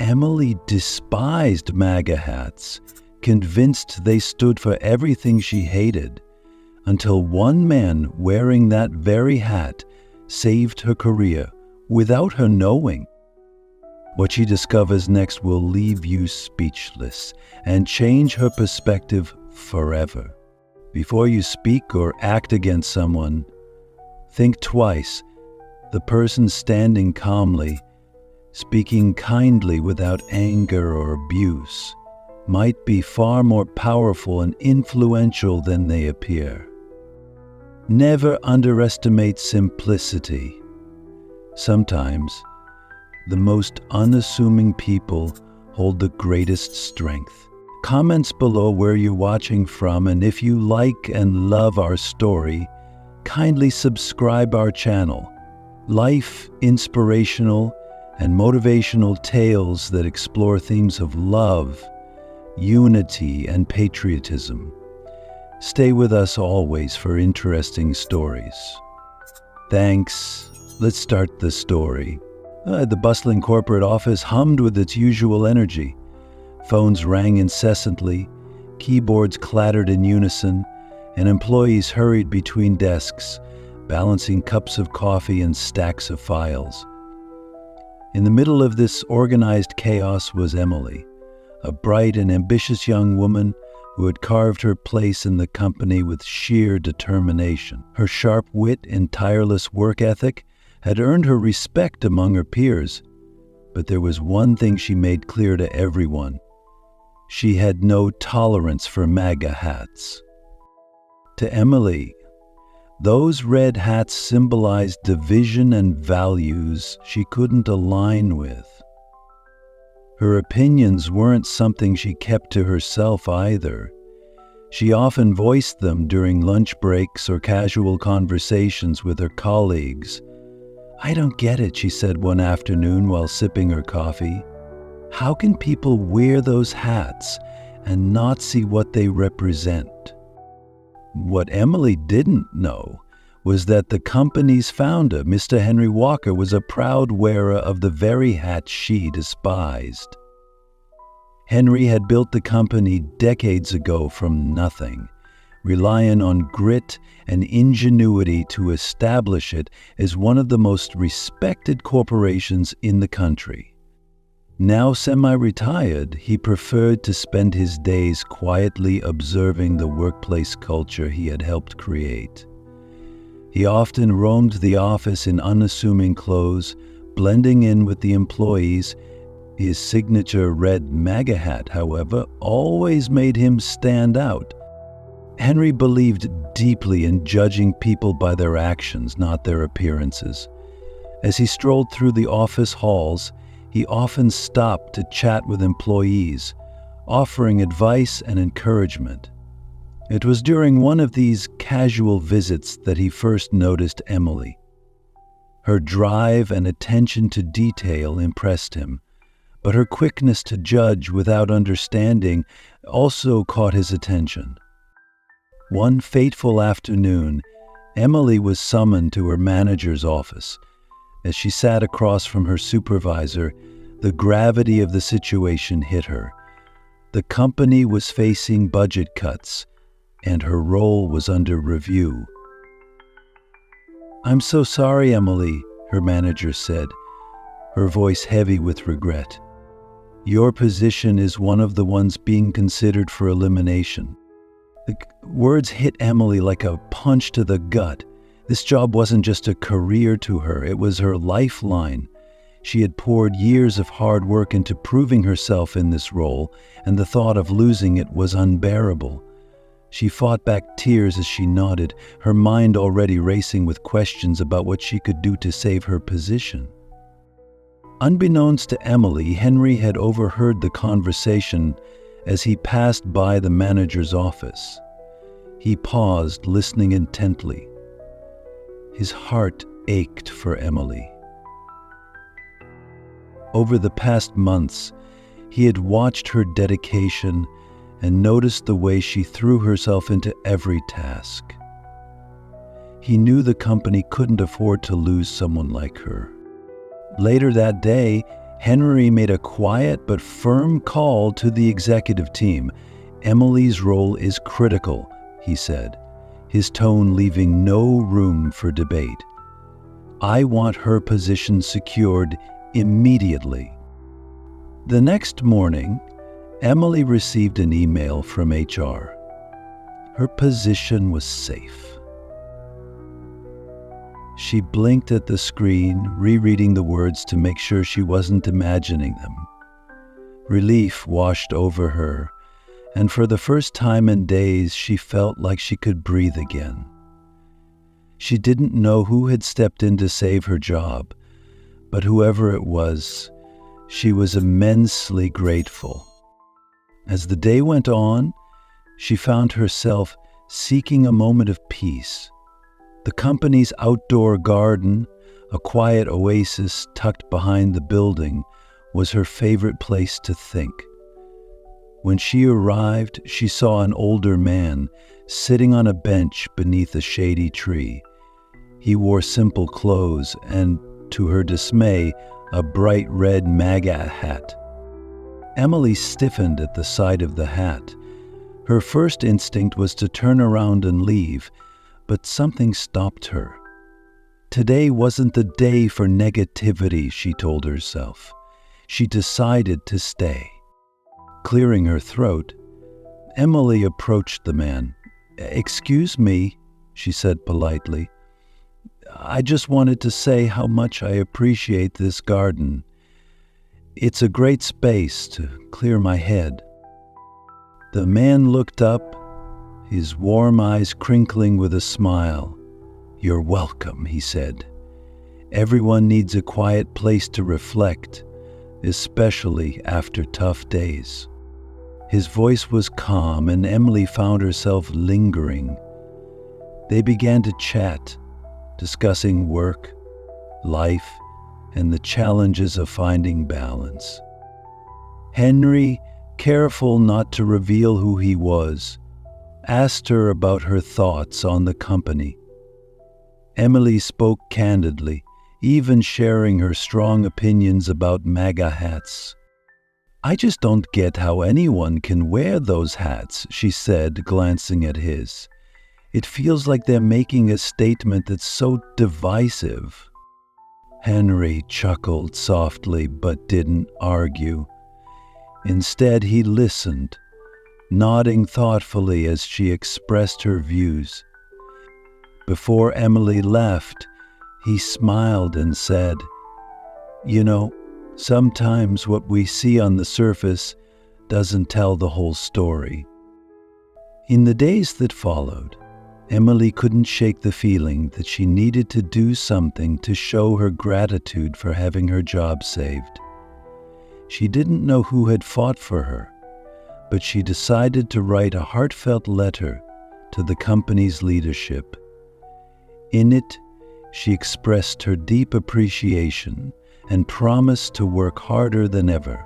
Emily despised MAGA hats, convinced they stood for everything she hated, until one man wearing that very hat saved her career without her knowing. What she discovers next will leave you speechless and change her perspective forever. Before you speak or act against someone, think twice. The person standing calmly, speaking kindly without anger or abuse, might be far more powerful and influential than they appear. Never underestimate simplicity. Sometimes, the most unassuming people hold the greatest strength. Comments below where you're watching from, and if you like and love our story, kindly subscribe our channel. Life, inspirational, and motivational tales that explore themes of love, unity, and patriotism. Stay with us always for interesting stories. Thanks. Let's start the story. The bustling corporate office hummed with its usual energy. Phones rang incessantly, keyboards clattered in unison, and employees hurried between desks, balancing cups of coffee and stacks of files. In the middle of this organized chaos was Emily, a bright and ambitious young woman who had carved her place in the company with sheer determination. Her sharp wit and tireless work ethic had earned her respect among her peers, but there was one thing she made clear to everyone. She had no tolerance for MAGA hats. To Emily, those red hats symbolized division and values she couldn't align with. Her opinions weren't something she kept to herself either. She often voiced them during lunch breaks or casual conversations with her colleagues. "I don't get it," she said one afternoon while sipping her coffee. "How can people wear those hats and not see what they represent?" What Emily didn't know was that the company's founder, Mr. Henry Walker, was a proud wearer of the very hat she despised. Henry had built the company decades ago from nothing, relying on grit and ingenuity to establish it as one of the most respected corporations in the country. Now semi-retired, he preferred to spend his days quietly observing the workplace culture he had helped create. He often roamed the office in unassuming clothes, blending in with the employees. His signature red MAGA hat, however, always made him stand out. Henry believed deeply in judging people by their actions, not their appearances. As he strolled through the office halls, he often stopped to chat with employees, offering advice and encouragement. It was during one of these casual visits that he first noticed Emily. Her drive and attention to detail impressed him, but her quickness to judge without understanding also caught his attention. One fateful afternoon, Emily was summoned to her manager's office. As she sat across from her supervisor, the gravity of the situation hit her. The company was facing budget cuts, and her role was under review. "I'm so sorry, Emily," her manager said, her voice heavy with regret. "Your position is one of the ones being considered for elimination." The words hit Emily like a punch to the gut. This job wasn't just a career to her, it was her lifeline. She had poured years of hard work into proving herself in this role, and the thought of losing it was unbearable. She fought back tears as she nodded, her mind already racing with questions about what she could do to save her position. Unbeknownst to Emily, Henry had overheard the conversation as he passed by the manager's office. He paused, listening intently. His heart ached for Emily. Over the past months, he had watched her dedication and noticed the way she threw herself into every task. He knew the company couldn't afford to lose someone like her. Later that day, Henry made a quiet but firm call to the executive team. "Emily's role is critical," he said, his tone leaving no room for debate. "I want her position secured immediately." The next morning, Emily received an email from HR. Her position was safe. She blinked at the screen, rereading the words to make sure she wasn't imagining them. Relief washed over her, and for the first time in days, she felt like she could breathe again. She didn't know who had stepped in to save her job, but whoever it was, she was immensely grateful. As the day went on, she found herself seeking a moment of peace. The company's outdoor garden, a quiet oasis tucked behind the building, was her favorite place to think. When she arrived, she saw an older man sitting on a bench beneath a shady tree. He wore simple clothes and, to her dismay, a bright red MAGA hat. Emily stiffened at the sight of the hat. Her first instinct was to turn around and leave, but something stopped her. Today wasn't the day for negativity, she told herself. She decided to stay. Clearing her throat, Emily approached the man. "Excuse me," she said politely. "I just wanted to say how much I appreciate this garden. It's a great space to clear my head." The man looked up, his warm eyes crinkling with a smile. "You're welcome," he said. "Everyone needs a quiet place to reflect, especially after tough days." His voice was calm, and Emily found herself lingering. They began to chat, discussing work, life, and the challenges of finding balance. Henry, careful not to reveal who he was, asked her about her thoughts on the company. Emily spoke candidly, even sharing her strong opinions about MAGA hats. "I just don't get how anyone can wear those hats," she said, glancing at his. "It feels like they're making a statement that's so divisive." Henry chuckled softly but didn't argue. Instead, he listened, nodding thoughtfully as she expressed her views. Before Emily left, he smiled and said, "You know, sometimes what we see on the surface doesn't tell the whole story." In the days that followed, Emily couldn't shake the feeling that she needed to do something to show her gratitude for having her job saved. She didn't know who had fought for her, but she decided to write a heartfelt letter to the company's leadership. In it, she expressed her deep appreciation and promised to work harder than ever.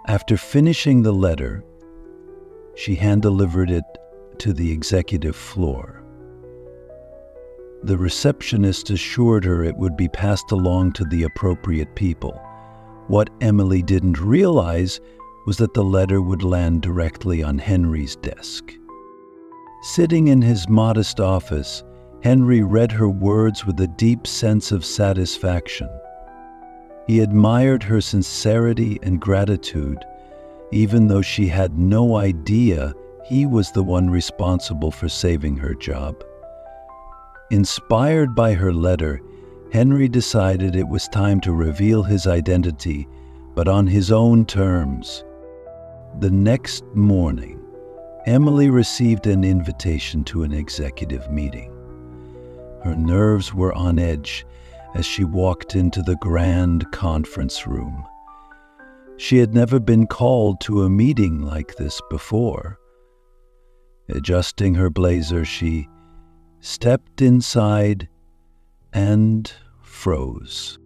After finishing the letter, she hand-delivered it to the executive floor. The receptionist assured her it would be passed along to the appropriate people. What Emily didn't realize was that the letter would land directly on Henry's desk. Sitting in his modest office, Henry read her words with a deep sense of satisfaction. He admired her sincerity and gratitude, even though she had no idea he was the one responsible for saving her job. Inspired by her letter, Henry decided it was time to reveal his identity, but on his own terms. The next morning, Emily received an invitation to an executive meeting. Her nerves were on edge as she walked into the grand conference room. She had never been called to a meeting like this before. Adjusting her blazer, she stepped inside and froze.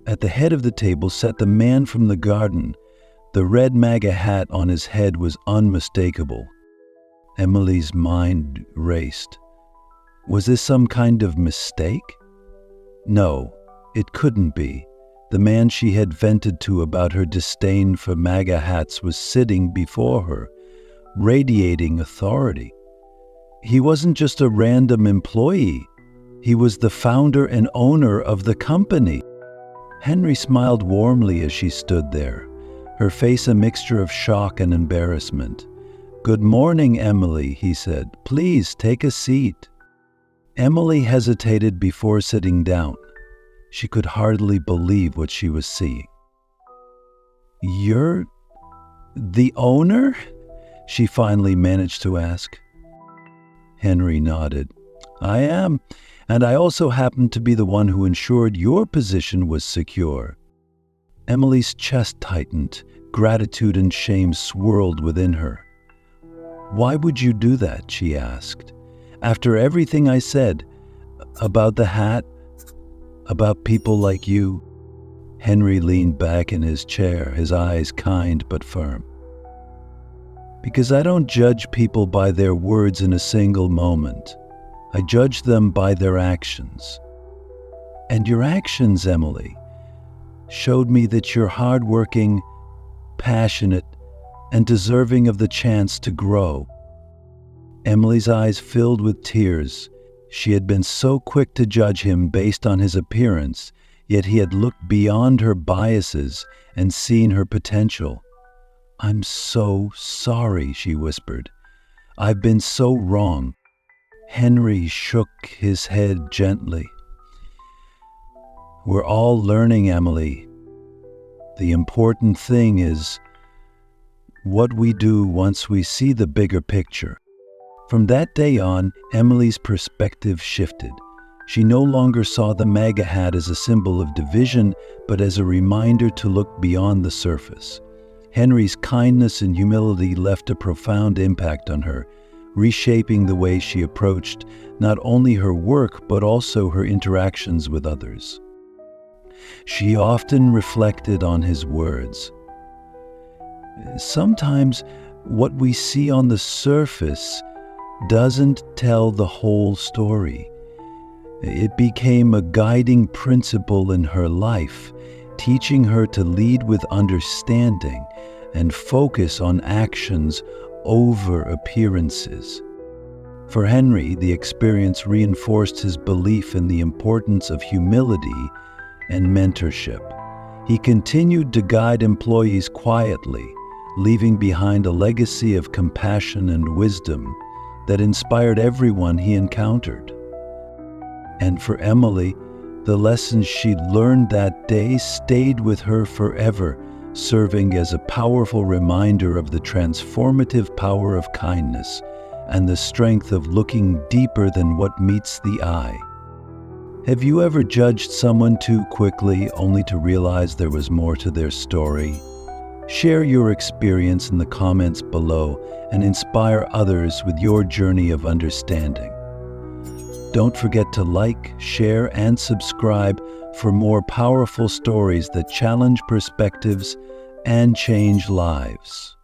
At the head of the table sat the man from the garden. The red MAGA hat on his head was unmistakable. Emily's mind raced. Was this some kind of mistake? No, it couldn't be. The man she had vented to about her disdain for MAGA hats was sitting before her, radiating authority. He wasn't just a random employee. He was the founder and owner of the company. Henry smiled warmly as she stood there, her face a mixture of shock and embarrassment. "Good morning, Emily," he said. "Please take a seat." Emily hesitated before sitting down. She could hardly believe what she was seeing. "You're the owner?" she finally managed to ask. Henry nodded. "I am, and I also happen to be the one who ensured your position was secure." Emily's chest tightened. Gratitude and shame swirled within her. "Why would you do that?" she asked. "After everything I said about the hat, about people like you?" Henry leaned back in his chair, his eyes kind but firm. "Because I don't judge people by their words in a single moment. I judge them by their actions. And your actions, Emily, showed me that you're hardworking, passionate, and deserving of the chance to grow." Emily's eyes filled with tears. She had been so quick to judge him based on his appearance, yet he had looked beyond her biases and seen her potential. "I'm so sorry," she whispered. "I've been so wrong." Henry shook his head gently. "We're all learning, Emily. The important thing is what we do once we see the bigger picture." From that day on, Emily's perspective shifted. She no longer saw the MAGA hat as a symbol of division, but as a reminder to look beyond the surface. Henry's kindness and humility left a profound impact on her, reshaping the way she approached not only her work but also her interactions with others. She often reflected on his words. "Sometimes what we see on the surface doesn't tell the whole story." It became a guiding principle in her life, teaching her to lead with understanding and focus on actions over appearances. For Henry, the experience reinforced his belief in the importance of humility and mentorship. He continued to guide employees quietly, leaving behind a legacy of compassion and wisdom that inspired everyone he encountered. And for Emily, the lessons she learned that day stayed with her forever, serving as a powerful reminder of the transformative power of kindness and the strength of looking deeper than what meets the eye. Have you ever judged someone too quickly only to realize there was more to their story? Share your experience in the comments below and inspire others with your journey of understanding. Don't forget to like, share, and subscribe for more powerful stories that challenge perspectives and change lives.